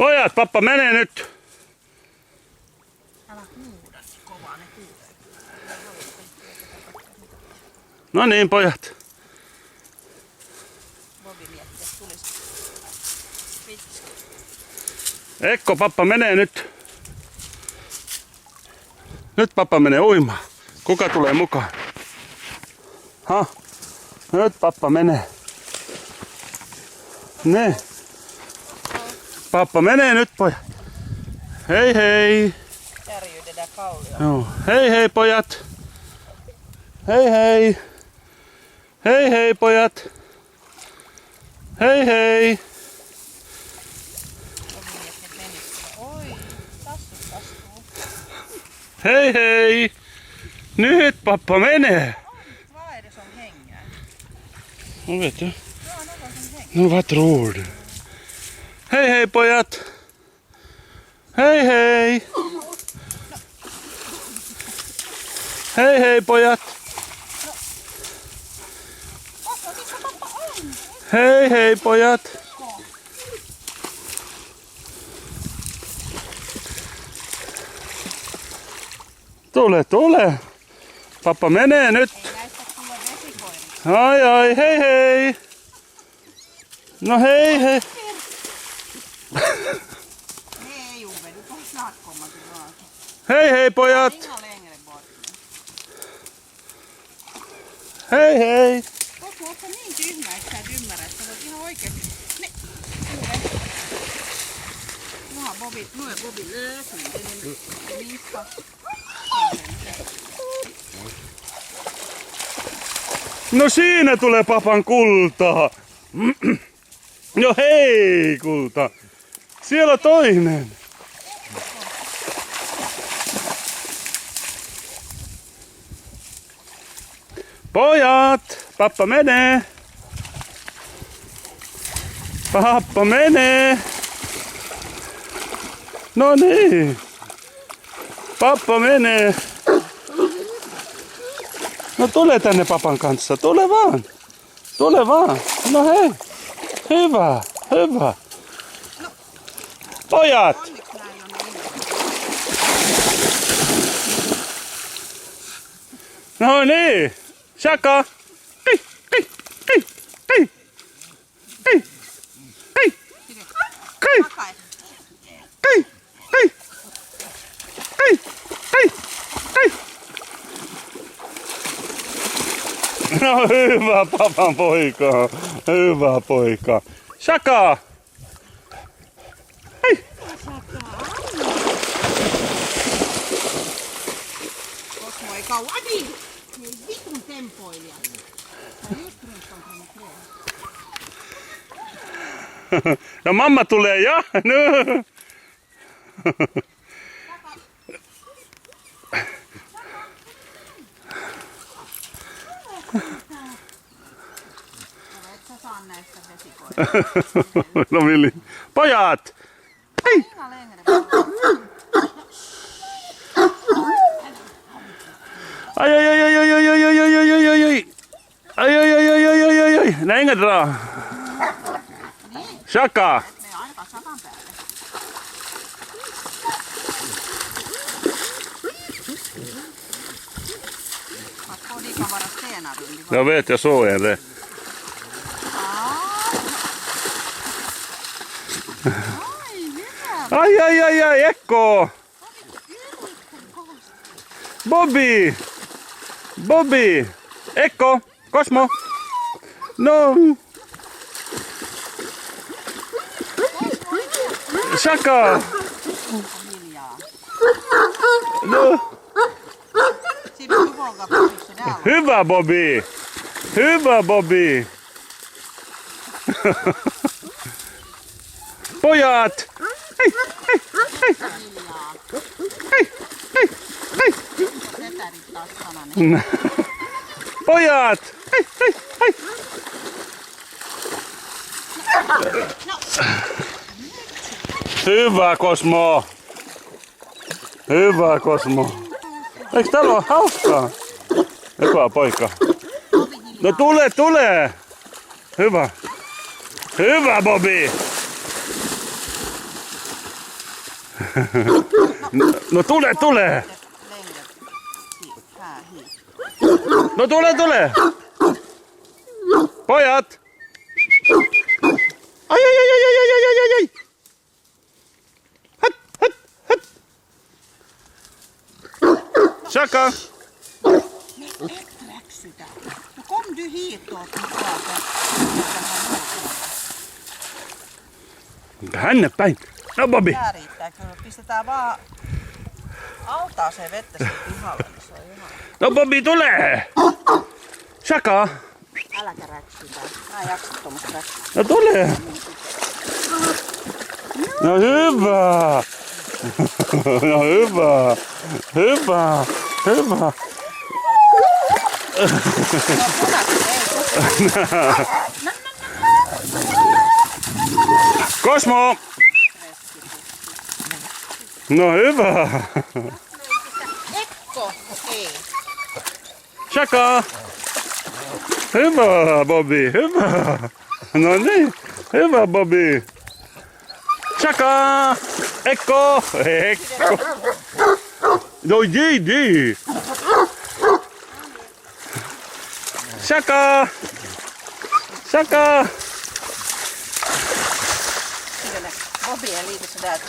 Pojat, pappa menee nyt. Älä huuda kovaa, ne kuulee. No niin, pojat. Bobi miettii, että tulisi pitkä. Ekko, pappa menee nyt. Nyt pappa menee uimaan. Kuka tulee mukaan? Ha? Nyt pappa menee. Ne. Pappa menee nyt, pojat. Hei hei. Kärjytetään kallio. Joo. Hei hei, pojat. Hei hei. Hei hei, pojat. Hei hei. Bobi miettii, että menisivät. Oi, tassut tastuu. Hei hei. Nyt pappa menee. Vad är det som hänger? No vet du. Ja, något som hänger. No vad tror du? Hei hei, pojat. Hei hei. Hei hei, pojat. Hei hei, pojat. Tule, tule. Pappa menee nyt. Ei näistä tule vesikoiria. Ai ai, hei hei. No hei hei. Nej, Ove, du får snart komma tillbaka. Hei hei, pojat. Inga längre bort. Hei hei. Koska oot sä niin tyhmä, että sä et ymmärrä, että sä voit ihan oikeesti. Ne, Ove. Nu är Bobi lösen. Det är minsta. No siinä tulee papan kultaa. No hei, kulta. Siellä on toinen. Pojat, pappa menee. Pappa menee. No niin. Pappa menee. No tule tänne papan kanssa. Tule vaan. Tule vaan. No hei. Hyvä. Hyvä. Pojat. Onneksi nää ei oo niin. No niin. Shaka. Hei. Hei. Hei. Hei. Hei. Hei. Hei. Takai. Hei. Hei. Hei. Hei. Hei. No hyvä papan poika. Hyvä poika. Shaka. Hei. Kosmo ei kauan. Niin! Ei vitun tempoilija. Sä just rumpaan tänne. Ja mamma tulee ja. No. Et sä saa näistä vesikoista. No Villi. Pojat. Hei. Inga längre bort. Aj aj aj aj aj aj aj aj aj aj aj aj. Aj aj aj aj aj aj aj aj. Nej, inga dra. Shaka. Me ei ainakaan satan päälle. Fast får lika vara stenar under. Jag vet, jag såg er det. Oj, hyvä. Aj aj aj aj, Ekko. Bobby. Bobby. Ekko. Cosmo. No. Shaka. Hiljaa. No. Siinä on Juvolta pystyssä täällä. Hyvä Bobby. Hyvä Bobby. Pojat. Hei, hei, hei, Hiljaa. hei, hei, hei. Setärit taas sananen. Pojat. Hei, hei, hei. Hyvä Cosmo. Hyvä Cosmo. Eikö täällä ole hauskaa? Hyvä poika. No tule, tule. Hyvä. Hyvä Bobby. No tule. Längre. No tule. Pojat. Ai. Höt. Shaka. Läksytä. No kom du hit då. Tänne päin. No Bobby. Tää riittää kyllä. Pistetään vaan altaaseen vettä sen pihalle, niin se on ihan... No Bobby tule. Shaka. Äläkä räksytä. Mä en jaksa tommoista räksytä. No tule. No hyvä. No hyvä. No punaiset ei. Cosmo. No hyvä. Ekko. Ei. Shaka. Hyvä Bobby, hyvä. No niin, hyvä Bobby. Shaka. Ekko. No jee. Shaka. Bobby ei liity sitä.